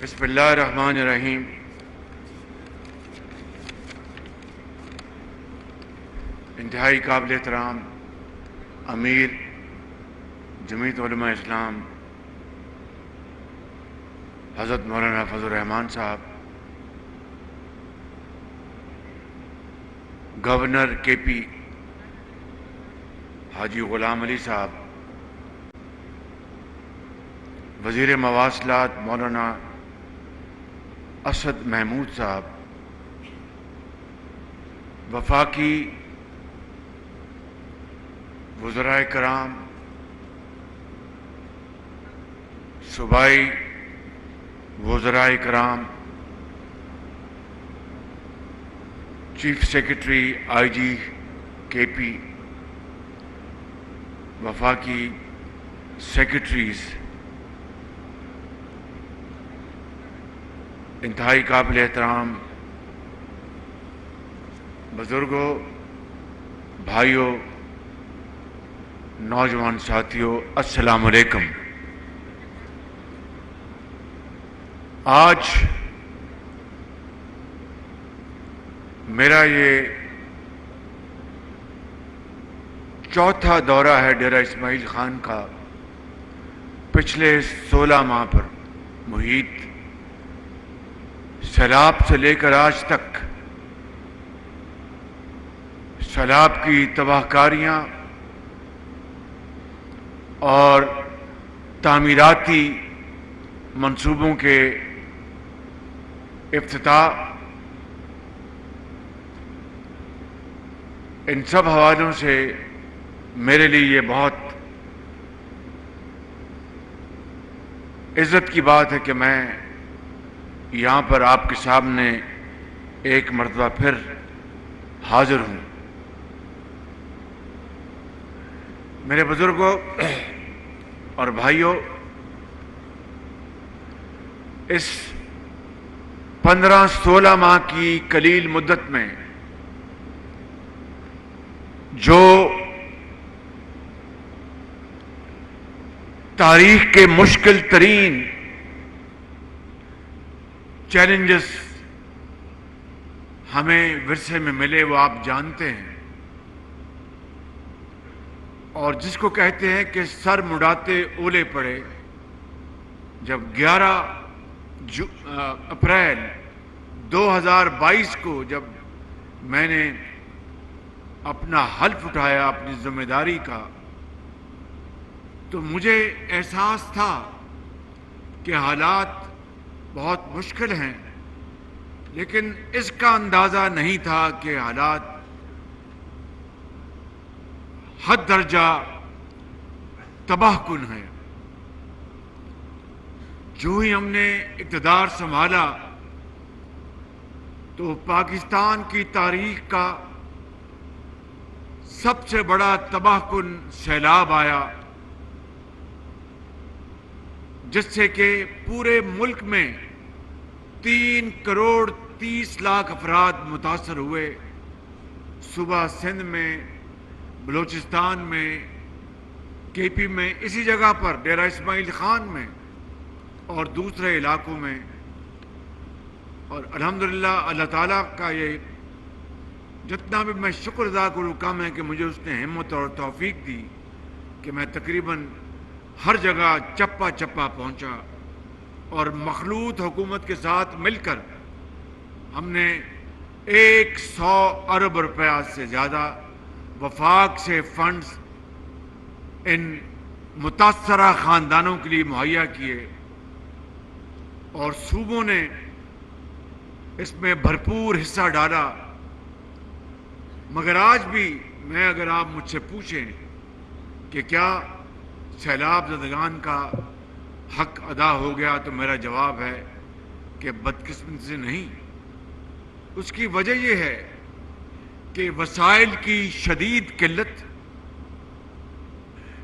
بسم اللہ الرحمن الرحیم۔ انتہائی قابل احترام امیر جمعیت علماء اسلام حضرت مولانا فضل الرحمان صاحب، گورنر کے پی حاجی غلام علی صاحب، وزیر مواصلات مولانا اسد محمود صاحب، وفاقی وزرائے کرام، صوبائی وزرائے کرام، چیف سیکرٹری آئی جی کے پی، وفاقی سیکرٹریز، انتہائی قابل احترام بزرگوں، بھائیوں، نوجوان ساتھیوں، السلام علیکم۔ آج میرا یہ چوتھا دورہ ہے ڈیرہ اسماعیل خان کا، پچھلے 16 ماہ پر محیط سیلاب سے لے کر آج تک سیلاب کی تباہ کاریاں اور تعمیراتی منصوبوں کے افتتاح، ان سب حوالوں سے میرے لیے یہ بہت عزت کی بات ہے کہ میں یہاں پر آپ کے سامنے ایک مرتبہ پھر حاضر ہوں۔ میرے بزرگوں اور بھائیوں، اس 15-16 ماہ کی قلیل مدت میں جو تاریخ کے مشکل ترین چیلنجز ہمیں ورثے میں ملے وہ آپ جانتے ہیں، اور جس کو کہتے ہیں کہ سر مڑاتے اولے پڑے۔ جب 11 اپریل 2022 کو جب میں نے اپنا حلف اٹھایا اپنی ذمہ داری کا، تو مجھے احساس تھا کہ حالات بہت مشکل ہیں، لیکن اس کا اندازہ نہیں تھا کہ حالات حد درجہ تباہ کن ہیں۔ جو ہی ہم نے اقتدار سنبھالا تو پاکستان کی تاریخ کا سب سے بڑا تباہ کن سیلاب آیا، جس سے کہ پورے ملک میں 3 کروڑ 30 لاکھ افراد متاثر ہوئے۔ صوبہ سندھ میں، بلوچستان میں، کے پی میں، اسی جگہ پر ڈیرہ اسماعیل خان میں اور دوسرے علاقوں میں، اور الحمدللہ اللہ تعالیٰ کا یہ جتنا بھی میں شکر ادا کروں کم ہے کہ مجھے اس نے ہمت اور توفیق دی کہ میں تقریباً ہر جگہ چپا چپا پہنچا، اور مخلوط حکومت کے ساتھ مل کر ہم نے 100 ارب روپیہ سے زیادہ وفاق سے فنڈز ان متاثرہ خاندانوں کے لیے مہیا کیے، اور صوبوں نے اس میں بھرپور حصہ ڈالا۔ مگر آج بھی اگر آپ مجھ سے پوچھیں کہ کیا سیلاب زدگان کا حق ادا ہو گیا، تو میرا جواب ہے کہ بدقسمتی سے نہیں۔ اس کی وجہ یہ ہے کہ وسائل کی شدید قلت،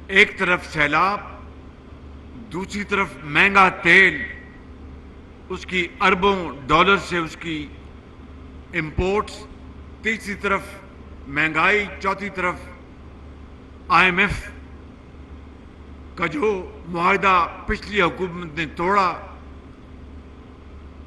ایک طرف سیلاب، دوسری طرف مہنگا تیل، اس کی اربوں ڈالر سے اس کی امپورٹس، تیسری طرف مہنگائی، چوتھی طرف IMF کا جو معاہدہ پچھلی حکومت نے توڑا،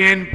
ANP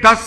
10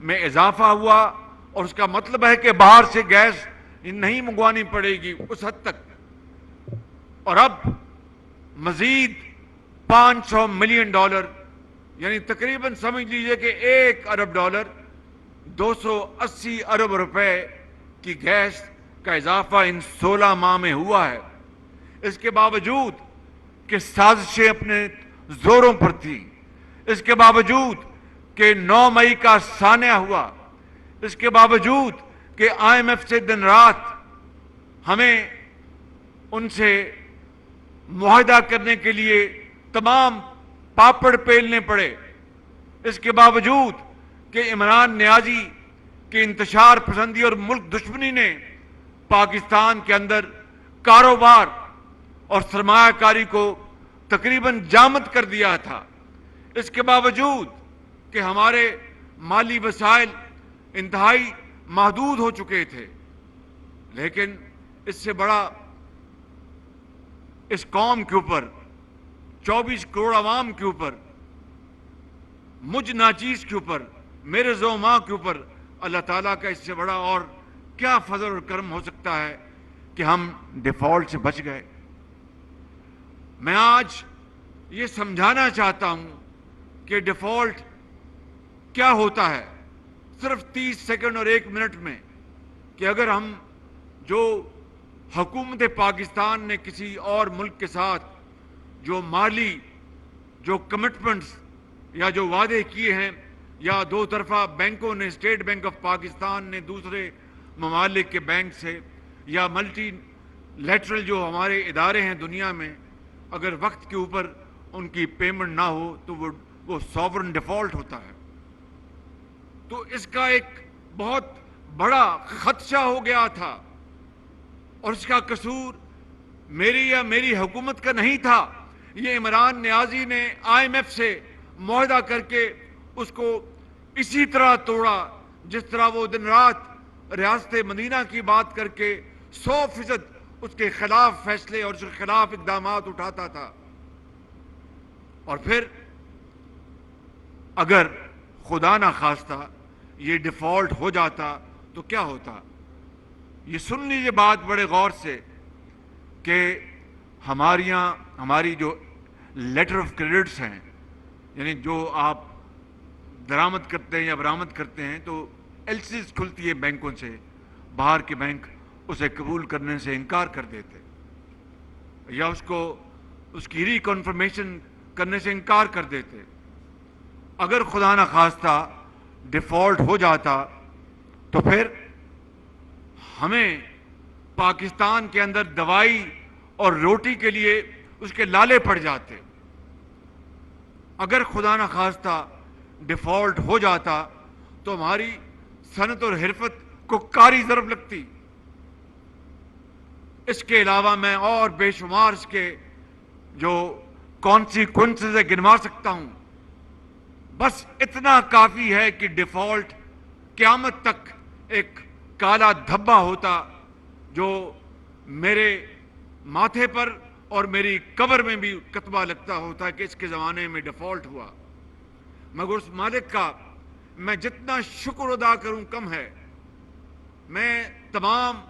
میں اضافہ ہوا اور اس کا مطلب ہے کہ باہر سے گیس نہیں منگوانی پڑے گی اس حد تک. اور اب مزید $500 ملین یعنی تقریباً سمجھ لیجئے کہ $1 ارب 280 ارب روپے کی گیس کا اضافہ ان 16 ماہ میں ہوا ہے. اس کے باوجود کہ سازشیں اپنے زوروں پر تھیں، اس کے باوجود کہ 9 مئی کا سانحہ ہوا، اس کے باوجود کہ IMF سے دن رات ہمیں ان سے معاہدہ کرنے کے لیے تمام پاپڑ پیلنے پڑے، اس کے باوجود کہ عمران نیازی کی انتشار پسندی اور ملک دشمنی نے پاکستان کے اندر کاروبار اور سرمایہ کاری کو تقریباً جامد کر دیا تھا، اس کے باوجود کہ ہمارے مالی وسائل انتہائی محدود ہو چکے تھے، لیکن اس سے بڑا اس قوم کے اوپر 24 کروڑ عوام کے اوپر، مجھ ناچیز کے اوپر، میرے زوما کے اوپر اللہ تعالیٰ کا اس سے بڑا اور کیا فضل اور کرم ہو سکتا ہے کہ ہم ڈیفالٹ سے بچ گئے. میں آج یہ سمجھانا چاہتا ہوں کہ ڈیفالٹ کیا ہوتا ہے صرف 30 سیکنڈ اور 1 منٹ میں، کہ اگر ہم جو حکومت پاکستان نے کسی اور ملک کے ساتھ جو مالی جو کمٹمنٹس یا جو وعدے کیے ہیں، یا دو طرفہ بینکوں نے، اسٹیٹ بینک آف پاکستان نے دوسرے ممالک کے بینک سے، یا ملٹی لیٹرل جو ہمارے ادارے ہیں دنیا میں، اگر وقت کے اوپر ان کی پیمنٹ نہ ہو تو وہ سوورن ڈیفالٹ ہوتا ہے. تو اس کا ایک بہت بڑا خدشہ ہو گیا تھا، اور اس کا قصور میری یا میری حکومت کا نہیں تھا. یہ عمران نیازی نے IMF سے معاہدہ کر کے اس کو اسی طرح توڑا جس طرح وہ دن رات ریاست مدینہ کی بات کر کے 100% اس کے خلاف فیصلے اور اس کے خلاف اقدامات اٹھاتا تھا. اور پھر اگر خدا نہ خواستہ یہ ڈیفالٹ ہو جاتا تو کیا ہوتا؟ یہ سن لیجیے بات بڑے غور سے کہ ہماری جو لیٹر آف کریڈٹس ہیں، یعنی جو آپ درآمد کرتے ہیں یا برآمد کرتے ہیں، تو LCs کھلتی ہے بینکوں سے، باہر کے بینک اسے قبول کرنے سے انکار کر دیتے، یا اس کی ری کنفرمیشن کرنے سے انکار کر دیتے. اگر خدا نہ خواستہ ڈیفالٹ ہو جاتا تو پھر ہمیں پاکستان کے اندر دوائی اور روٹی کے لیے اس کے لالے پڑ جاتے. اگر خدا نہ خواستہ ڈیفالٹ ہو جاتا تو ہماری صنعت اور حرفت کو کاری ضرب لگتی. اس کے علاوہ میں اور بے شمار اس کے جو کانسیکوینسز ہے گنوا سکتا ہوں. بس اتنا کافی ہے کہ ڈیفالٹ قیامت تک ایک کالا دھبا ہوتا جو میرے ماتھے پر اور میری قبر میں بھی کتبہ لگتا ہوتا کہ اس کے زمانے میں ڈیفالٹ ہوا. مگر اس مالک کا میں جتنا شکر ادا کروں کم ہے. میں تمام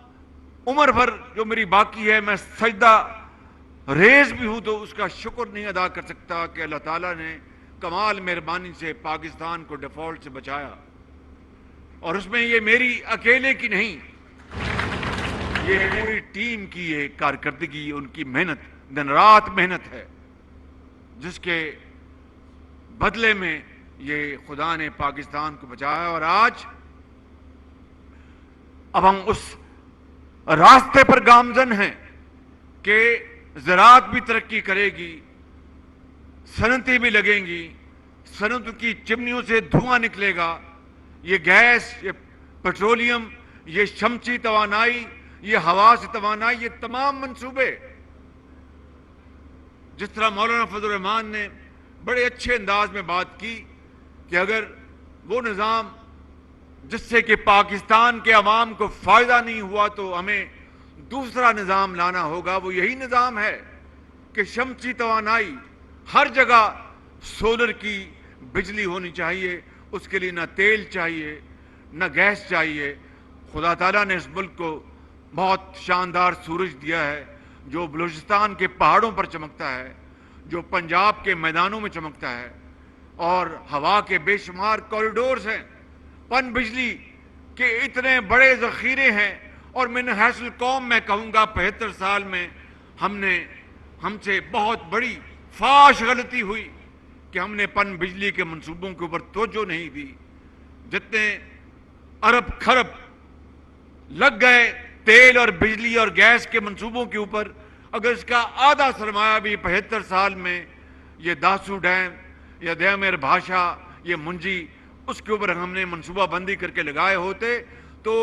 عمر بھر جو میری باقی ہے میں سجدہ ریز بھی ہوں تو اس کا شکر نہیں ادا کر سکتا کہ اللہ تعالیٰ نے کمال مہربانی سے پاکستان کو ڈیفالٹ سے بچایا. اور اس میں یہ میری اکیلے کی نہیں، یہ پوری ٹیم کی یہ کارکردگی، ان کی محنت، دن رات محنت ہے، جس کے بدلے میں یہ خدا نے پاکستان کو بچایا. اور آج اب ہم اس راستے پر گامزن ہیں کہ زراعت بھی ترقی کرے گی، صنعتیں بھی لگیں گی، صنعت کی چمنیوں سے دھواں نکلے گا، یہ گیس، یہ پیٹرولیم، یہ شمسی توانائی، یہ ہوا سے توانائی، یہ تمام منصوبے جس طرح مولانا فضل الرحمان نے بڑے اچھے انداز میں بات کی کہ اگر وہ نظام جس سے کہ پاکستان کے عوام کو فائدہ نہیں ہوا تو ہمیں دوسرا نظام لانا ہوگا. وہ یہی نظام ہے کہ شمسی توانائی، ہر جگہ سولر کی بجلی ہونی چاہیے، اس کے لیے نہ تیل چاہیے نہ گیس چاہیے. خدا تعالیٰ نے اس ملک کو بہت شاندار سورج دیا ہے جو بلوچستان کے پہاڑوں پر چمکتا ہے, جو پنجاب کے میدانوں میں چمکتا ہے, اور ہوا کے بے شمار کوریڈورز ہیں, پن بجلی کے اتنے بڑے ذخیرے ہیں. اور من حیث القوم میں کہوں گا 75 سال میں ہم سے بہت بڑی فاش غلطی ہوئی کہ ہم نے پن بجلی کے منصوبوں کے اوپر توجہ نہیں دی. جتنے ارب خرب لگ گئے تیل اور بجلی اور گیس کے منصوبوں کے اوپر, اگر اس کا آدھا سرمایہ بھی 75 سال میں یہ داسو ڈیم یا دیامیر بھاشا یہ منجی اس کے اوپر ہم نے منصوبہ بندی کر کے لگائے ہوتے تو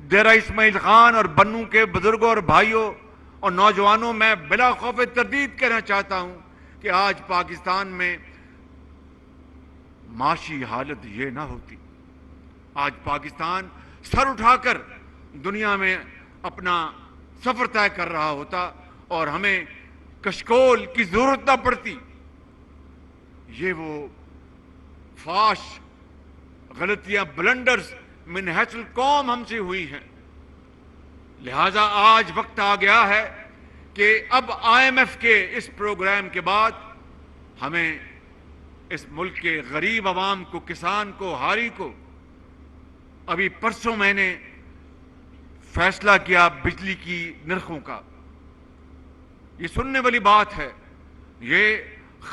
ڈیرہ اسماعیل خان اور بنو کے بزرگوں اور بھائیوں اور نوجوانوں میں بلا خوف تردید کہنا چاہتا ہوں کہ آج پاکستان میں معاشی حالت یہ نہ ہوتی. آج پاکستان سر اٹھا کر دنیا میں اپنا سفر طے کر رہا ہوتا اور ہمیں کشکول کی ضرورت نہ پڑتی. یہ وہ فاش غلطیاں بلنڈرز من حیث القوم ہم سے ہوئی ہیں. لہذا آج وقت آ گیا ہے کہ اب IMF کے اس پروگرام کے بعد ہمیں اس ملک کے غریب عوام کو, کسان کو, ہاری کو, ابھی پرسوں میں نے فیصلہ کیا بجلی کی نرخوں کا. یہ سننے والی بات ہے, یہ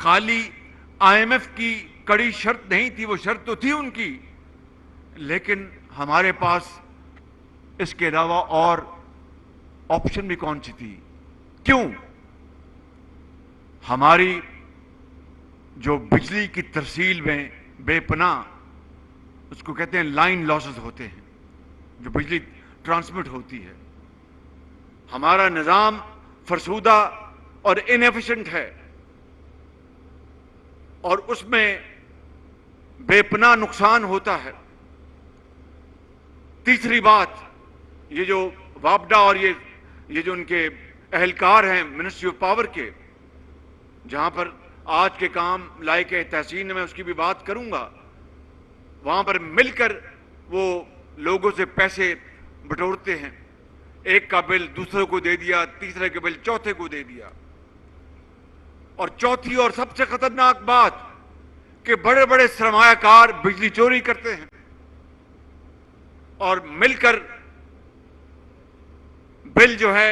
خالی IMF کی کڑی شرط نہیں تھی, وہ شرط تو تھی ان کی, لیکن ہمارے پاس اس کے علاوہ اور آپشن بھی کون سی تھی. کیوں؟ ہماری جو بجلی کی ترسیل میں بے پناہ, اس کو کہتے ہیں لائن لاسز ہوتے ہیں, جو بجلی ٹرانسمٹ ہوتی ہے, ہمارا نظام فرسودہ اور انیفیشنٹ ہے اور اس میں بے پناہ نقصان ہوتا ہے. تیسری بات, یہ جو وابڈا اور یہ جو ان کے اہلکار ہیں منسٹری آف پاور کے, جہاں پر آج کے کام لائق تحسین میں اس کی بھی بات کروں گا, وہاں پر مل کر وہ لوگوں سے پیسے بٹورتے ہیں. ایک کا بل دوسرے کو دے دیا, تیسرے کا بل چوتھے کو دے دیا. اور چوتھی اور سب سے خطرناک بات کہ بڑے بڑے سرمایہ کار بجلی چوری کرتے ہیں اور مل کر بل جو ہے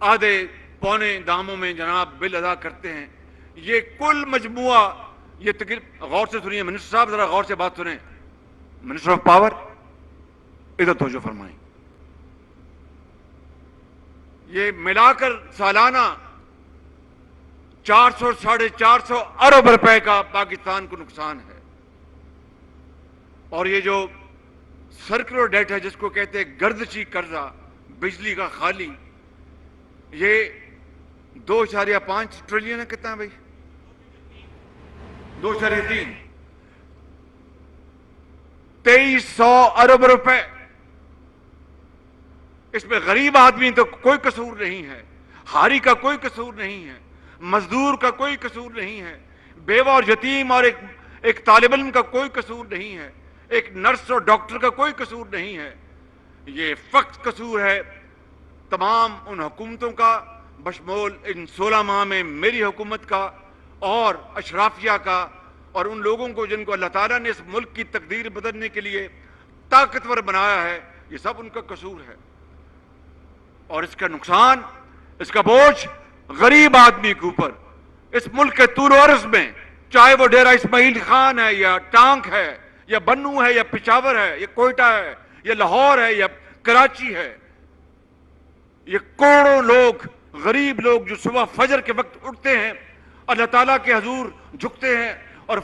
آدھے پونے داموں میں جناب بل ادا کرتے ہیں. یہ کل مجموعہ, یہ تقریباً غور سے سنیے منسٹر صاحب, ذرا غور سے بات سنیں. منسٹر آف پاور ادھر توجہ فرمائیں. یہ ملا کر سالانہ 400-450 ارب روپے کا پاکستان کو نقصان ہے. اور یہ جو سرکولر ڈیٹ ہے جس کو کہتے ہیں گردشی قرضہ بجلی کا خالی, یہ 2.5 ٹریلین ہے. کتنا ہے بھائی؟ 2.3 2300 ارب روپے. اس میں غریب آدمی تو کوئی قصور نہیں ہے, ہاری کا کوئی قصور نہیں ہے, مزدور کا کوئی قصور نہیں ہے, بیوہ اور یتیم اور ایک طالب علم کا کوئی قصور نہیں ہے, ایک نرس اور ڈاکٹر کا کوئی قصور نہیں ہے. یہ فقط قصور ہے تمام ان حکومتوں کا, بشمول ان 16 ماہ میں میری حکومت کا اور اشرافیہ کا, اور ان لوگوں کو جن کو اللہ تعالیٰ نے اس ملک کی تقدیر بدلنے کے لیے طاقتور بنایا ہے. یہ سب ان کا قصور ہے. اور اس کا نقصان, اس کا بوجھ غریب آدمی کے اوپر, اس ملک کے طول و عرض میں, چاہے وہ ڈیرہ اسماعیل خان ہے یا ٹانک ہے یا بنو ہے یا پشاور ہے یا کوئٹہ ہے یا لاہور ہے یا کراچی ہے, یہ کروڑوں لوگ, غریب لوگ جو صبح فجر کے وقت اٹھتے ہیں, اللہ تعالیٰ کے حضور جھکتے ہیں اور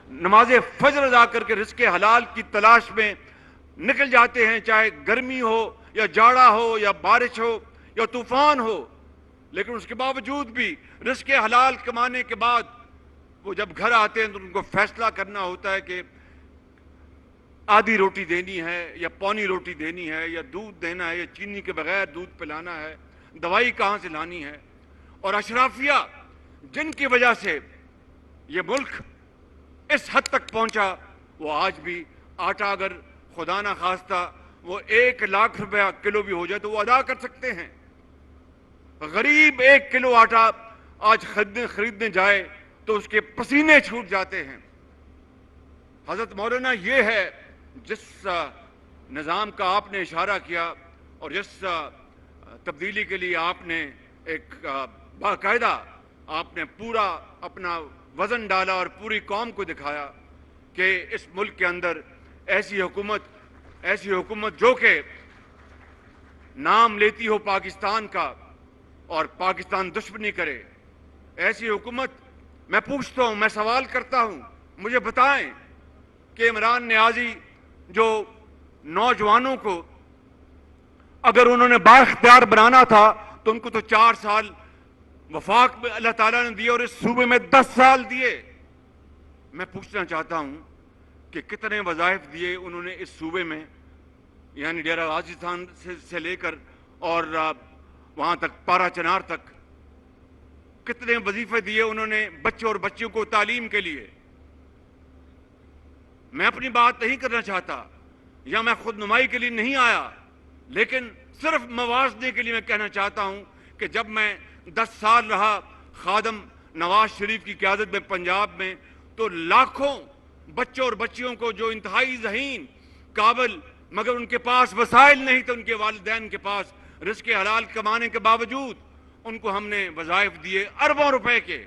نماز فجر ادا کر کے رزق حلال کی تلاش میں نکل جاتے ہیں, چاہے گرمی ہو یا جاڑا ہو یا بارش ہو یا طوفان ہو. لیکن اس کے باوجود بھی رزق حلال کمانے کے بعد وہ جب گھر آتے ہیں تو ان کو فیصلہ کرنا ہوتا ہے کہ آدھی روٹی دینی ہے یا پونی روٹی دینی ہے یا دودھ دینا ہے یا چینی کے بغیر دودھ پلانا ہے, دوائی کہاں سے لانی ہے. اور اشرافیہ جن کی وجہ سے یہ ملک اس حد تک پہنچا, وہ آج بھی آٹا اگر خدا نہ خواستہ وہ 1 لاکھ روپیہ کلو بھی ہو جائے تو وہ ادا کر سکتے ہیں. غریب 1 کلو آٹا آج خریدنے جائے تو اس کے پسینے چھوٹ جاتے ہیں. حضرت مولانا یہ ہے جس نظام کا آپ نے اشارہ کیا اور جس تبدیلی کے لیے آپ نے ایک باقاعدہ آپ نے پورا اپنا وزن ڈالا اور پوری قوم کو دکھایا کہ اس ملک کے اندر ایسی حکومت جو کہ نام لیتی ہو پاکستان کا اور پاکستان دشمنی کرے. ایسی حکومت میں پوچھتا ہوں, میں سوال کرتا ہوں, مجھے بتائیں کہ عمران نیازی جو نوجوانوں کو اگر انہوں نے بااختیار بنانا تھا تو ان کو تو 4 سال وفاق میں اللہ تعالیٰ نے دیے اور اس صوبے میں 10 سال دیے. میں پوچھنا چاہتا ہوں کہ کتنے وظائف دیے انہوں نے اس صوبے میں, یعنی ڈیرہ غازی خان سے لے کر اور وہاں تک پارا چنار تک کتنے وظیفے دیے انہوں نے بچوں اور بچیوں کو تعلیم کے لیے. میں اپنی بات نہیں کرنا چاہتا یا میں خود نمائی کے لیے نہیں آیا, لیکن صرف موازنے کے لیے میں کہنا چاہتا ہوں کہ جب میں 10 سال رہا خادم نواز شریف کی قیادت میں پنجاب میں تو لاکھوں بچوں اور بچیوں کو جو انتہائی ذہین قابل مگر ان کے پاس وسائل نہیں تھے, ان کے والدین کے پاس رزق حلال کمانے کے باوجود ان کو ہم نے وظائف دیے اربوں روپے کے,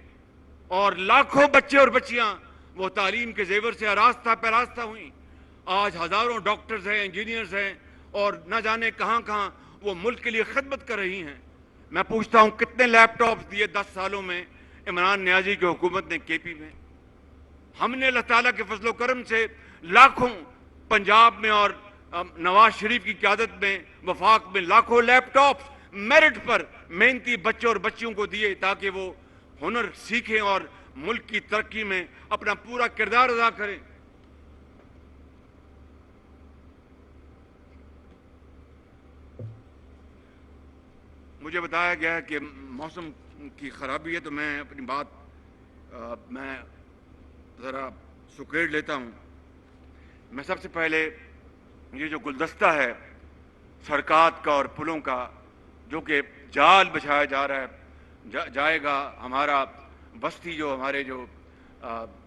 اور لاکھوں بچے اور بچیاں وہ تعلیم کے زیور سے آراستہ پیراستہ ہوئیں. آج ہزاروں ڈاکٹرز ہیں, انجینئرز ہیں اور نہ جانے کہاں کہاں وہ ملک کے لیے خدمت کر رہی ہیں. میں پوچھتا ہوں کتنے لیپ ٹاپس دیے 10 سالوں میں عمران نیازی کی حکومت نے کے پی میں. ہم نے اللہ تعالیٰ کے فضل و کرم سے لاکھوں پنجاب میں اور نواز شریف کی قیادت میں وفاق میں لاکھوں لیپ ٹاپس میرٹ پر محنتی بچوں اور بچیوں کو دیے تاکہ وہ ہنر سیکھیں اور ملک کی ترقی میں اپنا پورا کردار ادا کریں. مجھے بتایا گیا ہے کہ موسم کی خرابی ہے تو میں اپنی بات میں ذرا سکیڑ لیتا ہوں. میں سب سے پہلے یہ جو گلدستہ ہے سڑکات کا اور پلوں کا جو کہ جال بچھایا جا رہا ہے جائے گا, ہمارا بستی جو ہمارے جو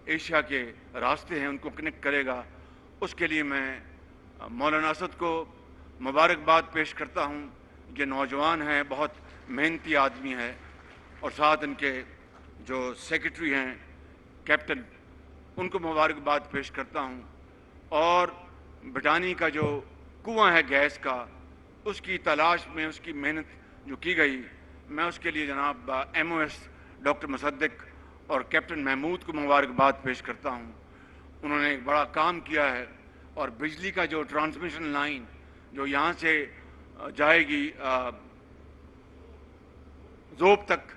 ایشیا کے راستے ہیں ان کو کنیکٹ کرے گا, اس کے لیے میں مولانا اسد کو مبارکباد پیش کرتا ہوں. یہ نوجوان ہیں, بہت محنتی آدمی ہے, اور ساتھ ان کے جو سیکرٹری ہیں کیپٹن ان کو مبارکباد پیش کرتا ہوں. اور بٹانی کا جو کنواں ہے گیس کا اس کی تلاش میں اس کی محنت جو کی گئی, میں اس کے لیے جناب ایم او ایس ڈاکٹر مصدق اور کیپٹن محمود کو مبارکباد پیش کرتا ہوں. انہوں نے ایک بڑا کام کیا ہے, اور بجلی کا جو ٹرانسمیشن لائن جو یہاں سے جائے گی ذوب تک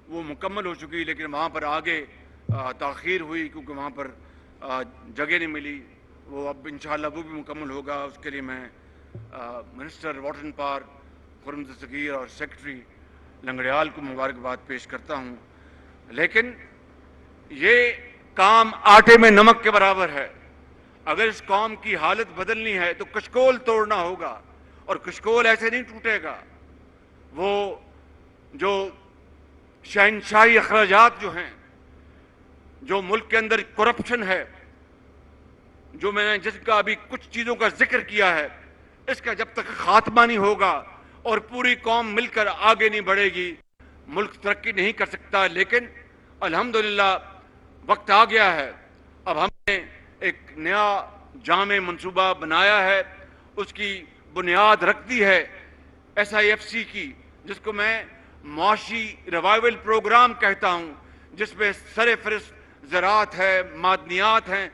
وہ مکمل ہو چکی, لیکن وہاں پر آگے تاخیر ہوئی کیونکہ وہاں پر جگہ نہیں ملی. وہ اب انشاءاللہ وہ بھی مکمل ہوگا. اس کے لیے میں minister water and power Khurram Dastgir اور سیکرٹری لنگڑیال کو مبارکباد پیش کرتا ہوں. لیکن یہ کام آٹے میں نمک کے برابر ہے. اگر اس قوم کی حالت بدلنی ہے تو کشکول توڑنا ہوگا, اور کشکول ایسے نہیں ٹوٹے گا. وہ جو شہنشاہی اخراجات جو ہیں, جو ملک کے اندر کرپشن ہے, جو میں نے جس کا ابھی کچھ چیزوں کا ذکر کیا ہے, اس کا جب تک خاتمہ نہیں ہوگا اور پوری قوم مل کر آگے نہیں بڑھے گی ملک ترقی نہیں کر سکتا. لیکن الحمدللہ وقت آ گیا ہے, اب ہم نے ایک نیا جامع منصوبہ بنایا ہے, اس کی بنیاد رکھ دی ہے SIFC کی, جس کو میں معاشی ریوائول پروگرام کہتا ہوں, جس میں سر فہرست زراعت ہے, معدنیات ہیں,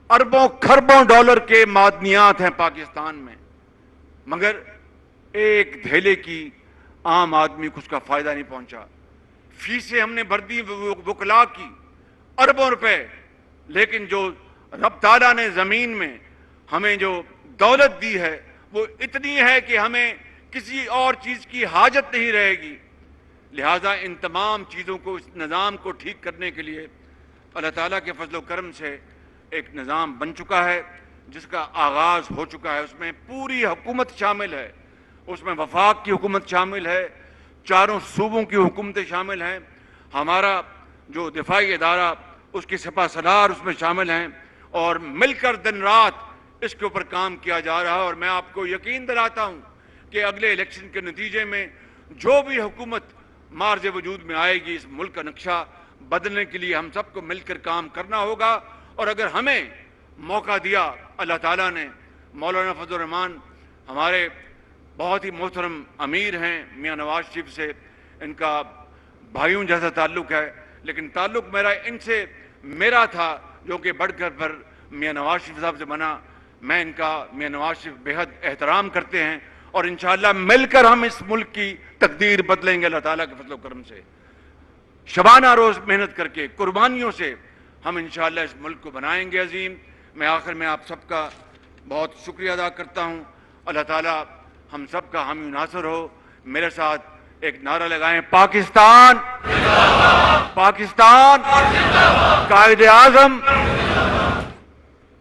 اربوں کھربوں ڈالر کے معدنیات ہیں پاکستان میں, مگر ایک دھیلے کی عام آدمی کو اس کا فائدہ نہیں پہنچا. فیسیں ہم نے بھر دی وکلاء کی اربوں روپے, لیکن جو رب تعالیٰ نے زمین میں ہمیں جو دولت دی ہے وہ اتنی ہے کہ ہمیں کسی اور چیز کی حاجت نہیں رہے گی. لہٰذا ان تمام چیزوں کو, اس نظام کو ٹھیک کرنے کے لیے اللہ تعالیٰ کے فضل و کرم سے ایک نظام بن چکا ہے جس کا آغاز ہو چکا ہے. اس میں پوری حکومت شامل ہے, اس میں وفاق کی حکومت شامل ہے, چاروں صوبوں کی حکومتیں شامل ہیں, ہمارا جو دفاعی ادارہ اس کی سپہ سالار اس میں شامل ہیں, اور مل کر دن رات اس کے اوپر کام کیا جا رہا ہے. اور میں آپ کو یقین دلاتا ہوں کہ اگلے الیکشن کے نتیجے میں جو بھی حکومت مارج وجود میں آئے گی, اس ملک کا نقشہ بدلنے کے لیے ہم سب کو مل کر کام کرنا ہوگا. اور اگر ہمیں موقع دیا اللہ تعالیٰ نے, مولانا فضل الرحمان ہمارے بہت ہی محترم امیر ہیں, میاں نواز شریف سے ان کا بھائیوں جیسا تعلق ہے, لیکن تعلق میرا ان سے میرا تھا جو کہ بڑھ کر پر میاں نواز شریف صاحب سے بنا. میں ان کا میاں نواز شریف بہت احترام کرتے ہیں, اور انشاءاللہ مل کر ہم اس ملک کی تقدیر بدلیں گے اللہ تعالیٰ کے فضل و کرم سے. شبانہ روز محنت کر کے, قربانیوں سے ہم انشاءاللہ اس ملک کو بنائیں گے عظیم. میں آخر میں آپ سب کا بہت شکریہ ادا کرتا ہوں. اللہ تعالیٰ ہم سب کا حامی ناصر ہو. میرے ساتھ ایک نعرہ لگائیں, پاکستان, پاکستان, قائد اعظم.